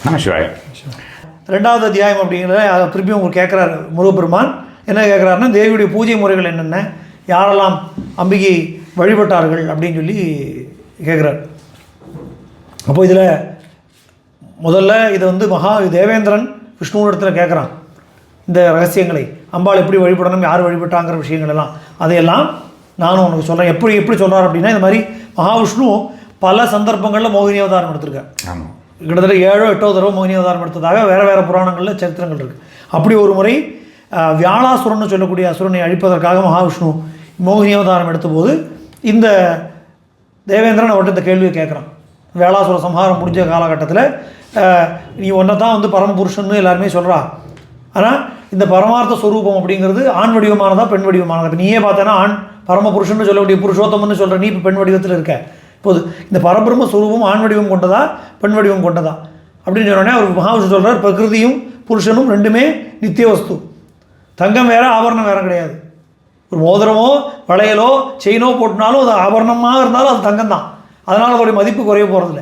நமசிவாய. 2வது அத்தியாயம் அப்படிங்கிறத திருப்பியும் உங்களுக்கு கேட்குறாரு முருகப்பெருமான். என்ன கேட்குறாருன்னா, தேவியுடைய பூஜை முறைகள் என்னென்ன, யாரெல்லாம் அம்பிகை வழிபட்டார்கள் அப்படின்னு சொல்லி கேட்குறார். அப்போ இதில் முதல்ல இதை தேவேந்திரன் விஷ்ணுவிடத்தில் கேட்குறான். இந்த ரகசியங்களை அம்பாள் எப்படி வழிபடணும், யார் வழிபட்டாங்கிற விஷயங்கள் எல்லாம் அதையெல்லாம் நானும் உனக்கு சொல்கிறேன். எப்படி சொல்கிறார் அப்படின்னா, இந்த மாதிரி மகாவிஷ்ணு பல சந்தர்ப்பங்களில் மோகினி அவதாரம் எடுத்திருக்கார். ஆமாம், கிட்டத்தட்ட 7ஓ 8ஓ தடவை மோகினி அவதாரம் எடுத்ததாக வேறு புராணங்களில் சரித்திரங்கள் இருக்குது. அப்படி ஒரு முறை வியாழாசுரன்னு சொல்லக்கூடிய அசுரனை அழிப்பதற்காக மகாவிஷ்ணு மோகினி அவதாரம் எடுத்தபோது இந்த தேவேந்திரன் அவர்கிட்ட இந்த கேள்வியை கேட்குறான். வியாழாசுர சம்ஹாரம் முடிஞ்ச காலகட்டத்தில் நீ ஒன்றை தான் பரமபுருஷன்னு எல்லாருமே சொல்கிறா, ஆனால் இந்த பரமார்த்த ஸ்வரூபம் அப்படிங்கிறது ஆண் வடிவமானதா பெண் வடிவமானதா? இப்போ நீயே பார்த்தேன்னா ஆண் பரமபுருஷன்னு சொல்லக்கூடிய புருஷோத்தம்னு சொல்கிற நீ இப்போ பெண் வடிவத்தில் இருக்க. இப்போது இந்த பரபிரம்ம ஸ்வரூபம் ஆண் வடிவம் கொண்டதா பெண் வடிவம் கொண்டதா அப்படின்னு சொன்னோடனே அவர் மகாவிஷ்ணு சொல்கிறார், பிரகிருதியும் புருஷனும் ரெண்டுமே நித்திய வஸ்து. தங்கம் வேறு ஆபரணம் வேறு கிடையாது. ஒரு மோதிரமோ வளையலோ செயினோ போட்டினாலும் அது ஆபரணமாக இருந்தாலும் அது தங்கம் தான். அதனால் அதோடைய மதிப்பு குறைய போகிறதில்ல.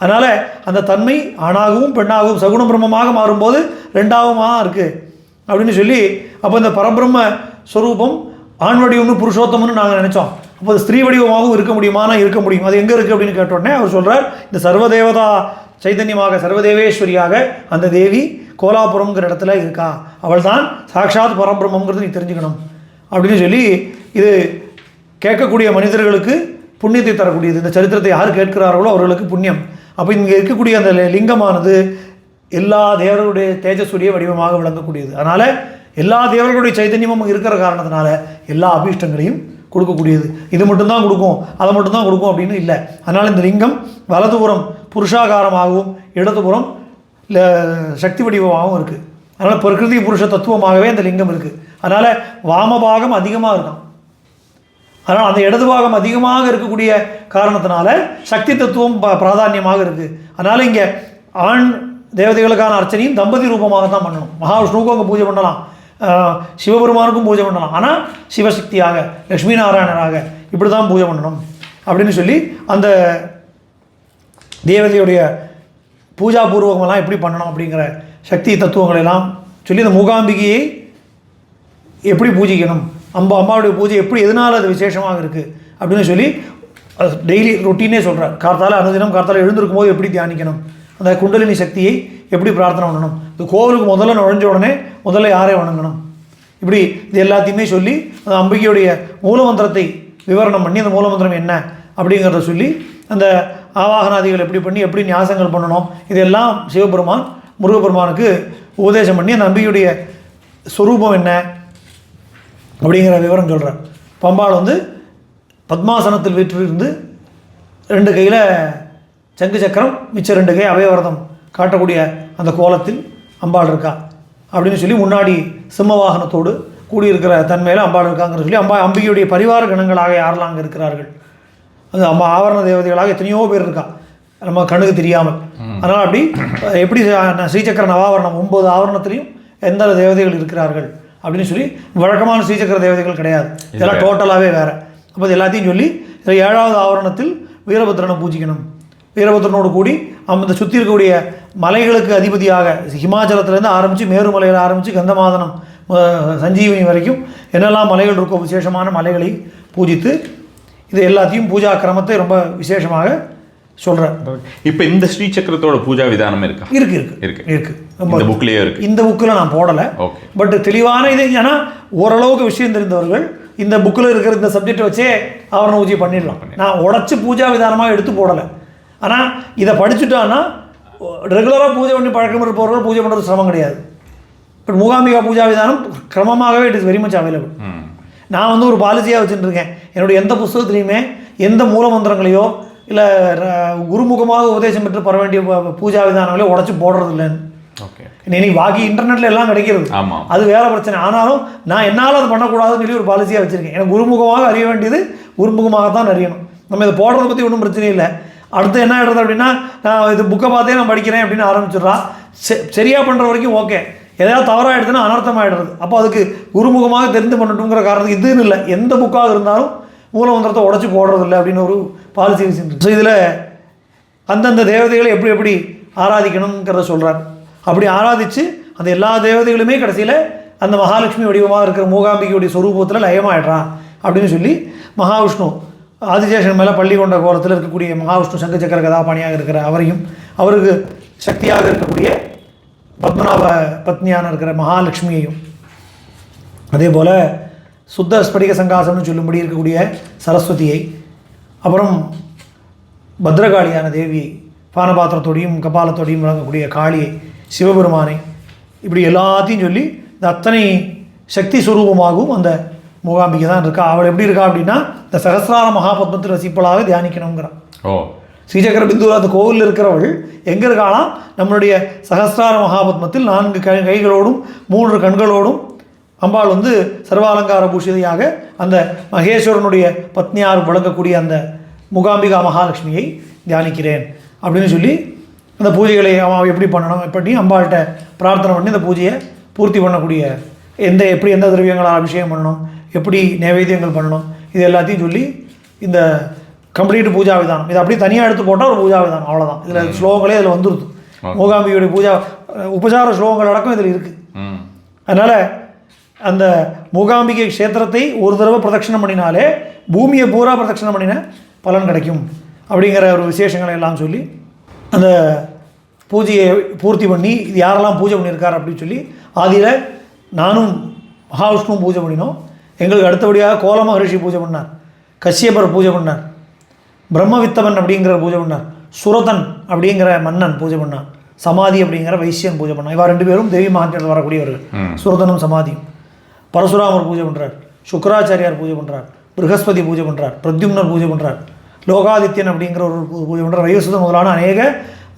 அதனால் அந்த தன்மை ஆணாகவும் பெண்ணாகவும் சகுண பிரம்மமாக மாறும்போது ரெண்டாவமாக இருக்குது அப்படின்னு சொல்லி, அப்போ இந்த பரபிரம்ம ஸ்வரூபம் ஆண் வடிவம்னு புருஷோத்தம்னு நாங்கள் நினச்சோம். அப்போ அது ஸ்திரீ வடிவமாகவும் இருக்க முடியுமானா இருக்க முடியும். அது எங்கே இருக்குது அப்படின்னு கேட்டோடனே அவர் சொல்கிறார், இந்த சர்வதேவதா சைதன்யமாக சர்வதேவேஸ்வரியாக அந்த தேவி கோலாபுரம்ங்கிற இடத்துல இருக்கா, அவள் தான் சாக்ஷாத் பரபிரம்மங்கிறது நீ தெரிஞ்சுக்கணும் அப்படின்னு சொல்லி, இது கேட்கக்கூடிய மனிதர்களுக்கு புண்ணியத்தை தரக்கூடியது. இந்த சரித்திரத்தை யார் கேட்கிறார்களோ அவர்களுக்கு புண்ணியம். அப்போ இங்கே இருக்கக்கூடிய அந்த லிங்கமானது எல்லா தேவர்களுடைய தேஜஸ்வரிய வடிவமாக விளங்கக்கூடியது. அதனால் எல்லா தேவர்களுடைய சைதன்யமும் இருக்கிற காரணத்தினால எல்லா அபீஷ்டங்களையும் கொடுக்கக்கூடியது. இது மட்டும்தான் கொடுக்கும், அதை மட்டும்தான் கொடுக்கும் அப்படின்னு இல்லை. அதனால் இந்த லிங்கம் வலதுபுறம் புருஷாகாரமாகவும் இடதுபுறம் சக்தி வடிவமாகவும் இருக்குது. அதனால் பிரகிருதி புருஷ தத்துவமாகவே அந்த லிங்கம் இருக்குது. அதனால் வாமபாகம் அதிகமாக இருக்கும். அதனால் அந்த இடது பாகம் அதிகமாக இருக்கக்கூடிய காரணத்தினால சக்தி தத்துவம் பிராதானியமாக இருக்குது. அதனால் இங்கே ஆண் தேவதைகளுக்கான அர்ச்சனையும் தம்பதி ரூபமாக தான் பண்ணணும். மகாவிஷ்ணுவுக்கும் அங்கே பூஜை பண்ணலாம், சிவபெருமானுக்கும் பூஜை பண்ணலாம். ஆனால் சிவசக்தியாக லக்ஷ்மி நாராயணராக இப்படி தான் பூஜை பண்ணணும் அப்படின்னு சொல்லி அந்த தேவதையுடைய பூஜா பூர்வகமெல்லாம் எப்படி பண்ணணும் அப்படிங்கிற சக்தி தத்துவங்களெல்லாம் சொல்லி இந்த மூகாம்பிகையை எப்படி பூஜிக்கணும், அம்மாவுடைய பூஜை எப்படி எதனால் அது விசேஷமாக இருக்குது அப்படின்னு சொல்லி டெய்லி ரொட்டீனே சொல்கிறார். அனுதினம் கார்த்தால எழுந்திருக்கும் போது எப்படி தியானிக்கணும், அந்த குண்டலினி சக்தியை எப்படி பிரார்த்தனை பண்ணணும், இந்த கோவிலுக்கு முதல்ல நுழைஞ்ச உடனே முதல்ல யாரை வணங்கணும், இப்படி இது எல்லாத்தையுமே சொல்லி அந்த அம்பிகையுடைய மூலமந்திரத்தை விவரணம் பண்ணி அந்த மூலமந்திரம் என்ன அப்படிங்கிறத சொல்லி அந்த ஆவாகனாதிகள் எப்படி பண்ணி எப்படி நியாசங்கள் பண்ணணும் இதெல்லாம் சிவபெருமான் முருகப்பெருமானுக்கு உபதேசம் பண்ணி அந்த அம்பிகையுடைய ஸ்வரூபம் என்ன அப்படிங்கிற விவரம் சொல்கிறார். பம்பாள் பத்மாசனத்தில் வீற்றிருந்து 2 கையில் சங்கு சக்கரம் மிச்ச 2 கை அபயவரதம் காட்டக்கூடிய அந்த கோலத்தில் அம்பாள் இருக்கா அப்படின்னு சொல்லி முன்னாடி சிம்ம வாகனத்தோடு கூடியிருக்கிற தன்மையில் அம்பாள் இருக்காங்கிற சொல்லி அம்பிகையுடைய பரிவார கணங்களாக யாரெல்லாம் அங்கே இருக்கிறார்கள், அது ஆவரண தேவதைகளாக எத்தனையோ பேர் இருக்கா நம்ம கண்ணுக்கு தெரியாமல். அதனால் அப்படி எப்படி ஸ்ரீசக்கர நவாவரணம் 9 ஆவரணத்திலையும் எந்த தேவதைகள் இருக்கிறார்கள் அப்படின்னு சொல்லி வழக்கமான ஸ்ரீசக்கர தேவதைகள் கிடையாது, இதெல்லாம் டோட்டலாகவே வேறு. அப்போ இது எல்லாத்தையும் சொல்லி 7வது ஆவரணத்தில் வீரபத்ரனை பூஜிக்கணும். வீரபத்ரனோடு கூடி அந்த சுற்றி இருக்கக்கூடிய மலைகளுக்கு அதிபதியாக ஹிமாச்சலத்திலேருந்து ஆரம்பித்து மேருமலையில் ஆரம்பித்து கந்தமாதனம் சஞ்சீவனி வரைக்கும் என்னெல்லாம் மலைகள் இருக்கோ விசேஷமான மலைகளை பூஜித்து இது எல்லாத்தையும் பூஜா கிரமத்தை ரொம்ப விசேஷமாக சொல்கிறேன். இப்போ இந்த ஸ்ரீசக்கரத்தோட பூஜா விதானம் இருக்கா? இருக்கு இந்த புக்லேயே இருக்குது. இந்த புக்கில் நான் போடலை, பட் தெளிவான இது. ஏன்னா ஓரளவுக்கு விஷயம் தெரிந்தவர்கள் இந்த புக்கில் இருக்கிற இந்த சப்ஜெக்டை வச்சே ஆவரண பூஜை பண்ணிடலாம். நான் உடச்சி பூஜா விதானமாக எடுத்து போடலை. ஆனால் இதை படிச்சுட்டான்னா ரெகுலராக பூஜை பண்ணி பழக்கம் இருப்பவர்கள் பூஜை பண்ணுறது சிரமம் கிடையாது. பட் மூகாம்பிகா பூஜா விதானம் கிரமமாகவே it is very much available. நான் ஒரு பாலிசியாக வச்சுட்டுருக்கேன், என்னுடைய எந்த புஸ்தகத்துலையுமே எந்த மூல மந்திரங்களையோ இல்லை குருமுகமாக உபதேசம் பெற்று பெற வேண்டிய பூஜா விதானங்களையோ உடச்சி போடுறது இல்லைன்னு. நீ பாக்கி இன்டர்நெட்டில் எல்லாம் கிடைக்கிறது, அது வேறு பிரச்சனை. ஆனாலும் நான் என்னால் அது பண்ணக்கூடாதுன்னு சொல்லி ஒரு பாலிசியாக வச்சுருக்கேன். எனக்கு குருமுகமாக அறிய வேண்டியது குருமுகமாகத்தான் அறியணும். நம்ம இதை போடுறதை பற்றி ஒன்றும் பிரச்சனை இல்லை. அடுத்து என்ன ஆகிடுறது அப்படின்னா, நான் இது புக்கை பார்த்தே நான் படிக்கிறேன் அப்படின்னு ஆரம்பிச்சிடுறா. சரியாக பண்ணுற வரைக்கும் ஓகே, எதாவது தவறாகிடுதுன்னா அனர்த்தமாகிடுறது. அப்போ அதுக்கு குருமுகமாக தெரிந்து பண்ணட்டுங்கிற காரணத்துக்கு இதுன்னு இல்லை, எந்த புக்காக இருந்தாலும் மூலமந்திரத்தை உடச்சி போடுறதில்லை அப்படின்னு ஒரு பாலிசி வச்சுருக்கு. ஸோ இதில் அந்தந்த தேவதைகளை எப்படி எப்படி ஆராதிக்கணுங்கிறத சொல்கிறார். அப்படி ஆராதித்து அந்த எல்லா தேவதைகளுமே கடைசியில் அந்த மகாலட்சுமி வடிவமாக இருக்கிற மூகாம்பிகையுடைய சொரூபத்தில் லயமாயிடுறான் அப்படின்னு சொல்லி மகாவிஷ்ணு ஆதிசேஷன் மேலே பள்ளி கொண்ட கோலத்தில் இருக்கக்கூடிய மகாவிஷ்ணு சங்க சக்கர கதாபாணியாக இருக்கிற அவரையும், அவருக்கு சக்தியாக இருக்கக்கூடிய பத்மநாப பத்னியான இருக்கிற மகாலட்சுமியையும், அதே போல் சுத்த ஸ்படிக சங்காசம்னு சொல்லும்படி இருக்கக்கூடிய சரஸ்வதியை, அப்புறம் பத்ரகாளியான தேவியை, பானபாத்திரத்தோடையும் கபாலத்தோடையும் விளங்கக்கூடிய காளியை, சிவபெருமானை, இப்படி எல்லாத்தையும் சொல்லி இந்த அத்தனை சக்தி சுரூபமாகவும் அந்த மூகாம்பிகை தான் இருக்கா. அவள் எப்படி இருக்கா அப்படின்னா இந்த சகசிரார மகாபத்மத்தில் ரசிப்பலாக தியானிக்கணுங்கிறான். ஸ்ரீசக்கர பிந்து அந்த கோவிலில் இருக்கிறவள் எங்கே இருக்காளாம்? நம்மளுடைய சகசிரார மகாபத்மத்தில் 4 கைகளோடும் 3 கண்களோடும் அம்பாள் வந்து சர்வாலங்கார பூஷிதையாக அந்த மகேஸ்வரனுடைய பத்னியார் வழங்கக்கூடிய அந்த மூகாம்பிகா மகாலட்சுமியை தியானிக்கிறேன் அப்படின்னு சொல்லி அந்த பூஜைகளை அவன் எப்படி பண்ணணும், எப்படி அம்பாள்கிட்ட பிரார்த்தனை பண்ணி அந்த பூஜையை பூர்த்தி பண்ணக்கூடிய எப்படி எந்த திரவியங்களால் அபிஷேகம் பண்ணணும், எப்படி நைவேத்தியங்கள் பண்ணணும், இது எல்லாத்தையும் சொல்லி இந்த கம்ப்ளீட் பூஜா விதானம். இதை அப்படியே தனியாக எடுத்து போட்டால் ஒரு பூஜா விதானம், அவ்வளோதான். இதில் ஸ்லோகங்களே இதில் வந்துடுது. மூகாம்பிகையுடைய பூஜா உபசார ஸ்லோகங்கள் அடக்கம் இதில் இருக்குது. அதனால் அந்த மூகாம்பிகை க்ஷேத்திரத்தை ஒரு தடவை பிரதட்சணம் பண்ணினாலே பூமியை பூரா பிரதட்சணம் பண்ணின பலன் கிடைக்கும் அப்படிங்கிற ஒரு விசேஷங்களை எல்லாம் சொல்லி அந்த பூஜையை பூர்த்தி பண்ணி இது யாரெல்லாம் பூஜை பண்ணியிருக்கார் அப்படின்னு சொல்லி ஆதியில் நானும் மகாவிஷ்ணுவும் பூஜை பண்ணினோம். எங்களுக்கு அடுத்தபடியாக கோல மகரிஷி பூஜை பண்ணார், கஷ்யபர் பூஜை பண்ணார், பிரம்மவித்தவன் அப்படிங்கிற பூஜை பண்ணார், சுரதன் அப்படிங்கிற மன்னன் பூஜை பண்ணார், சமாதி அப்படிங்கிற வைசியன் பூஜை பண்ணார். இவா 2 பேரும் தேவி மகாத்மியத்தில் வரக்கூடியவர்கள். சுரதனும் சமாதியும். பரசுராமர் பூஜை பண்ணுறார், சுக்கராச்சாரியார் பூஜை பண்ணுறார், ப்ரகஸ்பதி பூஜை பண்ணுறார், பிரத்யும்னர் பூஜை பண்ணுறார், லோகாதித்யன் அப்படிங்கிற ஒரு பூஜை பண்ணுறார். வைவசுதன் முதலான அநேக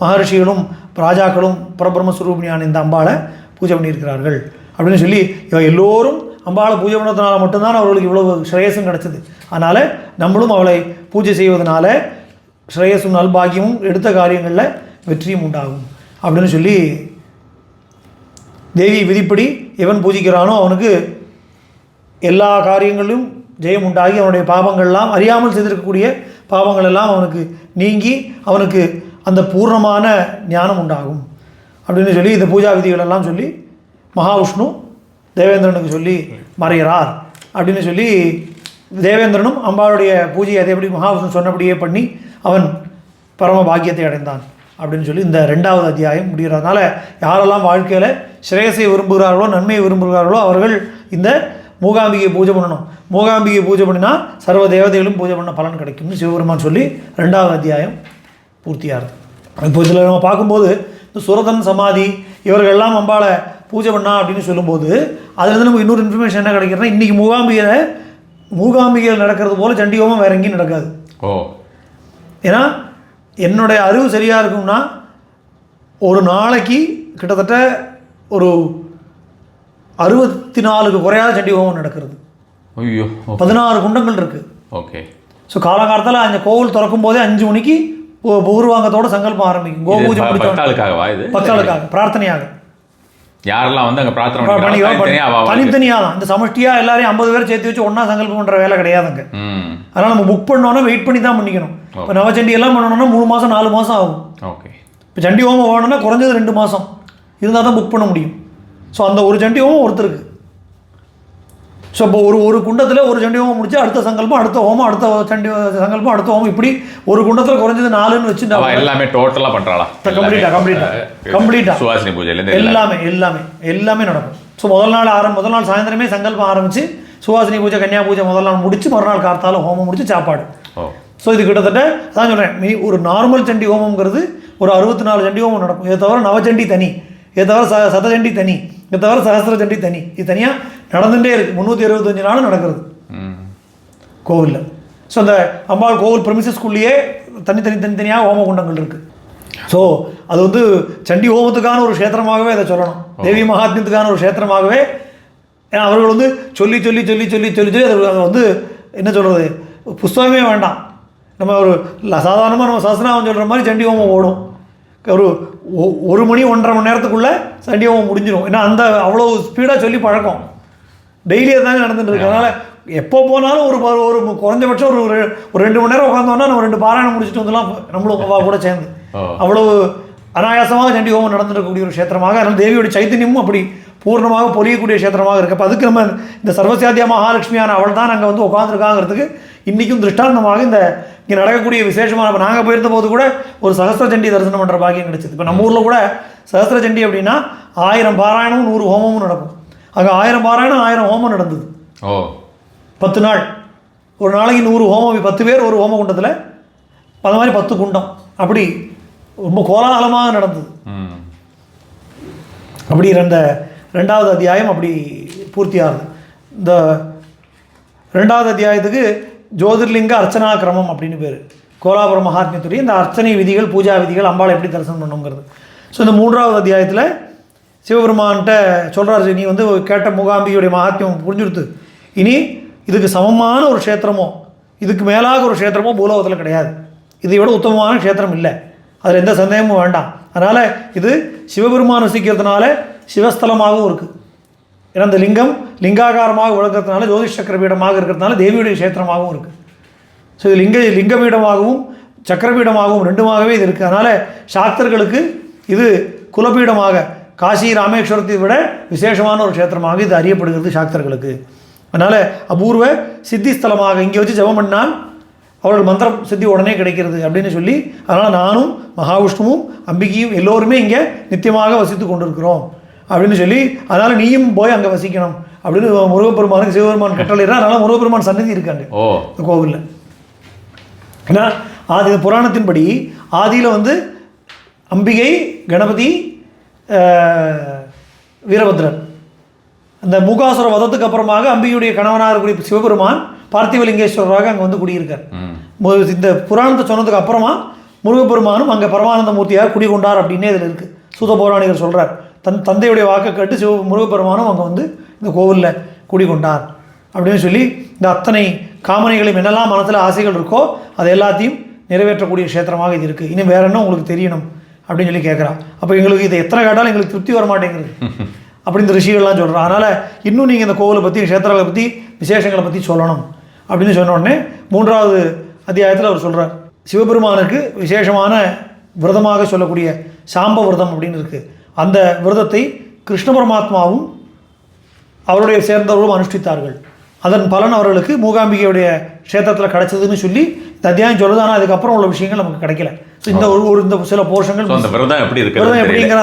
மகர்ஷிகளும் ராஜாக்களும் பரபிரம்மஸ்வரூபிணியான இந்த அம்பாளை பூஜை பண்ணியிருக்கிறார்கள் அப்படின்னு சொல்லி இவ எல்லோரும் அம்பாளை பூஜை பண்ணதுனால மட்டும்தான் அவர்களுக்கு இவ்வளவு ஸ்ரேயஸும் கிடச்சிது. அதனால் நம்மளும் அவளை பூஜை செய்வதனால ஸ்ரேயஸும் நல்பாகியமும் எடுத்த காரியங்களில் வெற்றியும் உண்டாகும் அப்படின்னு சொல்லி தேவி விதிப்படி எவன் பூஜிக்கிறானோ அவனுக்கு எல்லா காரியங்களிலும் ஜெயம் உண்டாகி அவனுடைய பாவங்கள்லாம் அறியாமல் செய்திருக்கக்கூடிய பாவங்கள் எல்லாம் அவனுக்கு நீங்கி அவனுக்கு அந்த பூர்ணமான ஞானம் உண்டாகும் அப்படின்னு சொல்லி இந்த பூஜா விதிகளெல்லாம் சொல்லி மகாவிஷ்ணு தேவேந்திரனுக்கு சொல்லி மறைகிறார் அப்படின்னு சொல்லி தேவேந்திரனும் அம்பாளுடைய பூஜையை அதே எப்படி மகாவிஷ்ணு சொன்னபடியே பண்ணி அவன் பரம பாக்கியத்தை அடைந்தான் அப்படின்னு சொல்லி இந்த 2வது அத்தியாயம் முடிகிறதுனால யாரெல்லாம் வாழ்க்கையில் ஸ்ரேயஸை விரும்புகிறார்களோ நன்மையை விரும்புகிறார்களோ அவர்கள் இந்த மூகாம்பிகை பூஜை பண்ணணும். மூகாம்பிகை பூஜை பண்ணினா சர்வ தேவதைகளும் பூஜை பண்ண பலன் கிடைக்கும்னு சிவபெருமான் சொல்லி 2வது அத்தியாயம் பூர்த்தியாகுது. இப்போ இதில் நம்ம பார்க்கும்போது இந்த சுரதன் சமாதி இவர்கள்லாம் அம்பாளை பூஜை பண்ணா அப்படின்னு சொல்லும்போது அதுலேருந்து நமக்கு இன்னொரு இன்ஃபர்மேஷன் என்ன கிடைக்கிறதுனா இன்றைக்கி மூகாம்பிகையில் நடக்கிறது போல் சண்டிகோமம் வேற எங்கேயும் நடக்காது. ஏன்னா என்னுடைய அறிவு சரியாக இருக்கும்னா ஒரு நாளைக்கு கிட்டத்தட்ட ஒரு 64க்கு குறையாத சண்டி ஹோமம் நடக்கிறது. 16 குண்டங்கள் இருக்குது. ஓகே. ஸோ காலங்காலத்தில் அந்த கோவில் திறக்கும் போதே 5 மணிக்கு பூர்வாங்கத்தோட சங்கல்பம் ஆரம்பிக்கும். கோபூஜை பக்தாளுக்காக பிரார்த்தனையாக யாரெல்லாம் வந்து அங்கே பிரார்த்தனை தனித்தனியாக தான் இந்த சமஷ்டியாக எல்லாரையும் 50 பேர் சேர்த்து வச்சு ஒன்றா சங்கல்பம் பண்ணுற வேலை கிடையாதுங்க. அதனால் நம்ம புக் பண்ணோன்னா வெயிட் பண்ணி தான் பண்ணிக்கணும். இப்போ நவச்சண்டி எல்லாம் பண்ணணும்னா 3 மாதம் 4 மாதம் ஆகும். ஓகே. இப்போ சண்டி ஹோமம் வேணும்னா குறைஞ்சது 2 மாதம் இருந்தால் தான் புக் பண்ண முடியும். ஸோ அந்த ஒரு சண்டி ஹோமம் ஒருத்தருக்கு. ஸோ இப்போ ஒரு குண்டத்தில் ஒரு சண்டி ஹோமம் முடிச்சு அடுத்த சங்கல்பம் அடுத்த ஹோமம் அடுத்த சண்டி சங்கல்பம் அடுத்த ஹோமம் இப்படி ஒரு குண்டத்தில் குறைஞ்சது 4ன்னு வச்சு எல்லாமே டோட்டலாக பண்ணுறாளா? கம்ப்ளீட்டாக சுவாசினி பூஜை எல்லாமே நடக்கும். ஸோ முதல் நாள் சாயந்தரமே சங்கல்பம் ஆரம்பித்து சுவாசினி பூஜை கன்னியா பூஜை முதல் நாள் முடிச்சு மறுநாள் கார்த்தாலும் ஹோமம் முடிச்சு சாப்பாடு. ஸோ இது கிட்டத்தட்ட அதான் சொல்கிறேன், ஒரு நார்மல் சண்டி ஹோமங்கிறது ஒரு 64 சண்டி ஹோமம் நடக்கும். இதை தவிர நவச்சண்டி தனி, இதை தவிர சதச்சண்டி தனி, இதை தவிர சகஸ்திர சண்டி தனி, இது தனியாக நடந்துகிட்டே இருக்குது. 365 நாளும் நடக்கிறது கோவிலில். ஸோ அந்த அம்பாள் கோவில் ப்ரெமிசஸ்குள்ளேயே தனித்தனியாக ஹோம குண்டங்கள் இருக்குது. ஸோ அது வந்து சண்டி ஹோமத்துக்கான ஒரு க்ஷேத்திரமாகவே அதை சொல்லணும், தேவி மகாத்மியத்துக்கான ஒரு க்ஷேத்திரமாகவே. ஏன்னா அவர்கள் வந்து சொல்லி சொல்லி சொல்லி சொல்லி சொல்லி சொல்லி அதை வந்து என்ன சொல்கிறது, புஸ்தகமே வேண்டாம். நம்ம ஒரு சாதாரணமாக நம்ம சஹஸ்ரநாமம் சொல்கிற மாதிரி சண்டி ஹோமம் ஓடும். ஒரு 1 மணி 1.5 மணி நேரத்துக்குள்ளே சண்டி ஹோமம் முடிஞ்சிடும். ஏன்னா அந்த அவ்வளோ ஸ்பீடாக சொல்லி பழக்கம் டெய்லி தாங்க நடந்துட்டு இருக்கு. அதனால் எப்போ போனாலும் ஒரு குறைஞ்சபட்சம் ஒரு 2 மணி நேரம் உட்காந்தோன்னா நம்ம 2 பாராயணம் முடிச்சுட்டு வந்துலாம் நம்மளும் கூட சேர்ந்து. அவ்வளவு அனாயாசமாக சண்டி ஹோமம் நடந்திருக்கக்கூடிய ஒரு க்ஷேத்திரமாக, அதனால் தேவியோட சைத்தன்யமும் அப்படி பூர்ணமாக பொலியக்கூடிய க்ஷேத்திரமாக இருக்குது. அப்போ அதுக்கு நம்ம இந்த சர்வசாத்தியா மகாலட்சுமியான அவள் தான் அங்கே வந்து உட்காந்துருக்காங்கிறதுக்கு இன்றைக்கும் திருஷ்டாந்தமாக இங்கே நடக்கக்கூடிய விசேஷமான, இப்போ நாங்கள் போயிருந்த போது கூட ஒரு சகஸ்ரச்சண்டி தரிசனம் பண்ணுற பாக்கியம் கிடைச்சிது. இப்போ நம்ம ஊரில் கூட சகஸ்ரச்சண்டி அப்படின்னா 1000 பாராயணமும் 100 ஹோமமும் நடக்கும். அங்கே 1000 பாராயணம் 1000 ஹோமம் நடந்தது. 10 நாள், ஒரு நாளைக்கு 100 ஹோமம், 10 பேர் ஒரு ஹோம குண்டத்தில், அது மாதிரி 10 குண்டம், அப்படி ரொம்ப கோலாகலமாக நடந்தது. அப்படி ரெண்டாவது அத்தியாயம் அப்படி பூர்த்தியாகுது. இந்த 2வது அத்தியாயத்துக்கு ஜோதிர்லிங்க அர்ச்சனா கிரமம் அப்படின்னு பேர். கோலாபுரம் மகாத்மியத்துடைய இந்த அர்ச்சனை விதிகள், பூஜா விதிகள், அம்பாளை எப்படி தரிசனம் பண்ணுங்கிறது. ஸோ இந்த 3வது அத்தியாயத்தில் சிவபெருமான்கிட்ட சொல்கிறார், நீ வந்து கேட்ட மூகாம்பிகையுடைய மகாத்மியம் புரிஞ்சுடுத்து, இனி இதுக்கு சமமான ஒரு க்ஷேத்திரமோ இதுக்கு மேலாக ஒரு க்ஷேத்திரமோ பூலோகத்தில் கிடையாது, இதை விட உத்தமமான க்ஷேத்திரம் இல்லை, அதில் எந்த சந்தேகமும் வேண்டாம். அதனால் இது சிவபெருமான் வசிக்கிறதுனால சிவஸ்தலமாகவும் இருக்குது. ஏன்னா இந்த லிங்கம் லிங்காகாரமாக விளக்கிறதுனால ஜோதிஷ் சக்கரபீடமாக இருக்கிறதுனால தேவியுடைய க்ஷேத்திரமாகவும் இருக்குது. ஸோ இது லிங்கபீடமாகவும் சக்கரபீடமாகவும் ரெண்டுமாகவே இது இருக்குது. அதனால் சாக்தர்களுக்கு இது குலபீடமாக காசி ராமேஸ்வரத்தை விட விசேஷமான ஒரு க்ஷேத்திரமாக இது அறியப்படுகிறது சாக்தர்களுக்கு. அதனால் அபூர்வ சித்தி ஸ்தலமாக இங்கே வச்சு ஜெபம் பண்ணால் அவர்கள் மந்திரம் சித்தி உடனே கிடைக்கிறது அப்படின்னு சொல்லி, அதனால் நானும் மகாவிஷ்ணுவும் அம்பிகையும் எல்லோருமே இங்கே நித்தியமாக வசித்து கொண்டிருக்கிறோம் அப்படின்னு சொல்லி, அதனால் நீயும் போய் அங்கே வசிக்கணும் அப்படின்னு முருகப்பெருமானுக்கு சிவபெருமான் கட்டளையிறார். அதனால் முருகப்பெருமான் சன்னதி இருக்காங்க இந்த கோவிலில். ஏன்னா ஆதி புராணத்தின்படி ஆதியில் வந்து அம்பிகை, கணபதி, வீரபத்ரன், அந்த மூகாசுர வதத்துக்கு அப்புறமாக அம்பிகையுடைய கணவனாக இருக்கக்கூடிய சிவபெருமான் பார்த்திவலிங்கேஸ்வரராக அங்கே வந்து குடியிருக்கார். இந்த புராணத்தை சொன்னதுக்கு அப்புறமா முருகப்பெருமானும் அங்கே பரமானந்த மூர்த்தியாக குடிகொண்டார் அப்படின்னே இதில் இருக்குது. சூத பௌராணிகர் சொல்கிறார், தந்தையுடைய வாக்கை கேட்டு முருகப்பெருமானும் அங்கே வந்து இந்த கோவிலில் குடிகொண்டார் அப்படின்னு சொல்லி, இந்த அத்தனை காமனைகளையும் என்னெல்லாம் மனசில் ஆசைகள் இருக்கோ அது எல்லாத்தையும் நிறைவேற்றக்கூடிய க்ஷேத்திரமாக இது இருக்குது. இன்னும் வேற என்ன உங்களுக்கு தெரியணும் அப்படின்னு சொல்லி கேட்குறான். அப்போ எங்களுக்கு இதை எத்தனை கேட்டாலும் எங்களுக்கு திருப்தி வர மாட்டேங்குது அப்படி இந்த ரிஷிகள்லாம் சொல்கிறான். அதனால் இன்னும் நீங்கள் இந்த கோவிலை பற்றி, க்ஷேத்திரங்களை பற்றி, விசேஷங்களை பற்றி சொல்லணும் அப்படின்னு சொன்ன உடனே 3வது அத்தியாயத்தில் அவர் சொல்கிறார், சிவபெருமானுக்கு விசேஷமான விரதமாக சொல்லக்கூடிய சாம்ப விரதம் அப்படின்னு இருக்குது. அந்த விரதத்தை கிருஷ்ண பரமாத்மாவும் அவருடைய சேர்ந்தவர்களும் அனுஷ்டித்தார்கள். அதன் பலன் அவர்களுக்கு மூகாம்பிகையுடைய க்ஷேத்திரத்தில் கிடைச்சதுன்னு சொல்லி இந்த அத்தியாயம் சொல்லுது. ஆனால் அதுக்கப்புறம் உள்ள விஷயங்கள் நமக்கு கிடைக்கல. ஸோ இந்த இந்த சில போர்ஷன்கள் விரதம் எப்படிங்கிற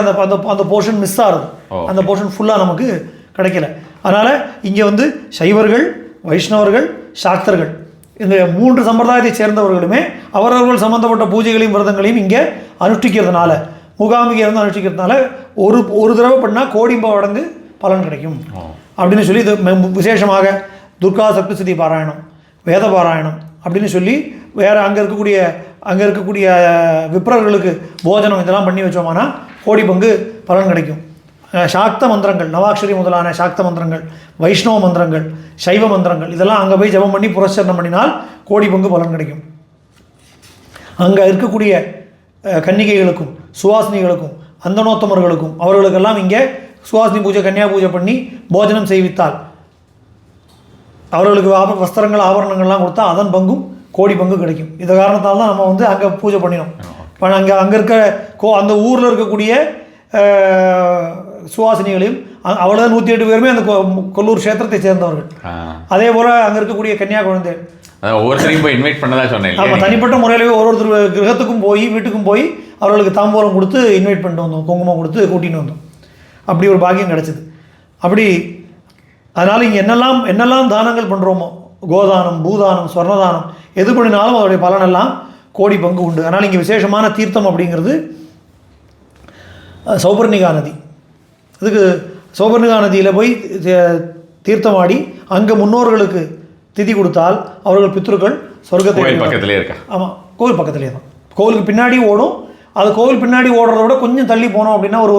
அந்த போர்ஷன் மிஸ் ஆகுது. அந்த போர்ஷன் ஃபுல்லாக நமக்கு கிடைக்கல. அதனால் இங்கே வந்து சைவர்கள், வைஷ்ணவர்கள், சாக்தர்கள் இந்த 3 சம்பிரதாயத்தை சேர்ந்தவர்களுமே அவரவர்கள் சம்பந்தப்பட்ட பூஜைகளையும் விரதங்களையும் இங்கே அனுஷ்டிக்கிறதுனால, மூகாம்பிகை இருந்து அனுஷ்டிக்கிறதுனால ஒரு தடவை பண்ணால் கோடி மடங்கு பலன் கிடைக்கும் அப்படின்னு சொல்லி, இது விசேஷமாக துர்கா சப்தசித்தி பாராயணம், வேத பாராயணம் அப்படின்னு சொல்லி, வேறு அங்கே இருக்கக்கூடிய விப்ரர்களுக்கு போஜனம் இதெல்லாம் பண்ணி வச்சோம்னா கோடி பங்கு பலன் கிடைக்கும். சாக்த மந்திரங்கள், நவாக்ஷரி முதலான சாக்த மந்திரங்கள், வைஷ்ணவ மந்திரங்கள், சைவ மந்திரங்கள் இதெல்லாம் அங்கே போய் ஜபம் பண்ணி புரஸ்சரணம் பண்ணினால் கோடி பங்கு பலன் கிடைக்கும். அங்கே இருக்கக்கூடிய கன்னிகைகளுக்கும் சுவாசினிகளுக்கும் அந்தனோத்தமர்களுக்கும் அவர்களுக்கெல்லாம் இங்கே சுவாசினி பூஜை, கன்னியா பூஜை பண்ணி போஜனம் செய்வித்தால் அவர்களுக்கு வஸ்திரங்கள், ஆபரணங்கள்லாம் கொடுத்தா அதன் பங்கும் கோடி பங்கு கிடைக்கும். இந்த காரணத்தால் தான் நம்ம வந்து அங்கே பூஜை பண்ணினோம். அங்கே இருக்க அந்த ஊரில் இருக்கக்கூடிய சுவாசினிகளையும் அவ்வளோ 108 பேருமே அந்த கொல்லூர் க்ஷேத்திரத்தை சேர்ந்தவர்கள். அதே போல் அங்கே இருக்கக்கூடிய கன்னியா குழந்தை ஒவ்வொருத்தரையும் போய் இன்வைட் பண்ணதா சொன்னேன். ஆமாம், தனிப்பட்ட முறையிலவே ஒருத்தர் கிரகத்துக்கும் போய் வீட்டுக்கும் போய் அவர்களுக்கு தாம்பூலம் கொடுத்து இன்வைட் பண்ணிட்டு வந்தோம், குங்குமம் கொடுத்து கூட்டின்னு வந்தோம். அப்படி ஒரு பாக்கியம் கிடச்சிது. அப்படி அதனால் இங்கே என்னெல்லாம் தானங்கள் பண்ணுறோமோ, கோதானம், பூதானம், ஸ்வர்ணதானம் எது பண்ணினாலும் அதோடைய பலனெல்லாம் கோடி பங்கு உண்டு. அதனால் இங்கே விசேஷமான தீர்த்தம் அப்படிங்கிறது சௌபர்ணிகா நதி. அதுக்கு சௌபர்ணிகா நதியில் போய் தீர்த்தமாடி அங்கே முன்னோர்களுக்கு திதி கொடுத்தால் அவர்கள் பித்ருக்கள் சொர்க்கத்தை பக்கத்திலே இருக்கா. ஆமாம், கோவில் பக்கத்துலேயே தான். கோவிலுக்கு பின்னாடி ஓடும். அது கோவில் பின்னாடி ஓடுறத விட கொஞ்சம் தள்ளி போனோம் அப்படின்னா ஒரு